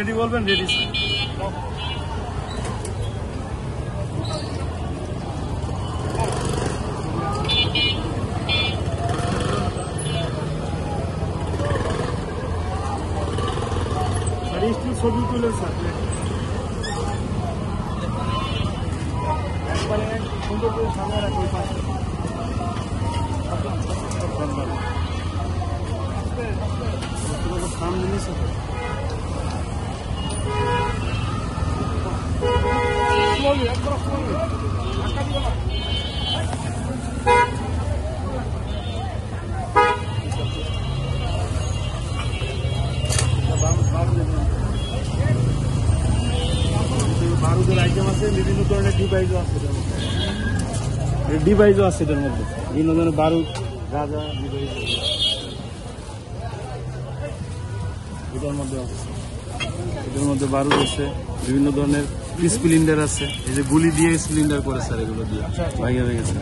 Ready বলবেন, ready sir. Still ছবি তুলেন স্যার, একবারে সুন্দর করে সামনে রাখো ওই পাশে। সামনে নিয়েছে বারুদের আইটেম আছে, বিভিন্ন ধরনের ডিভাইসও আছে এটার মধ্যে, বিভিন্ন ধরনের বারুদ গাঁজা ডিভাইস এটার মধ্যে আছে। এটার মধ্যে বারুদ আছে, বিভিন্ন ধরনের স্প্লিন্ডার আছে, এই যে গুলি দিয়ে স্প্লিন্ডার করে স্যার, এগুলো দিয়ে ভাইয়া হয়ে গেছে।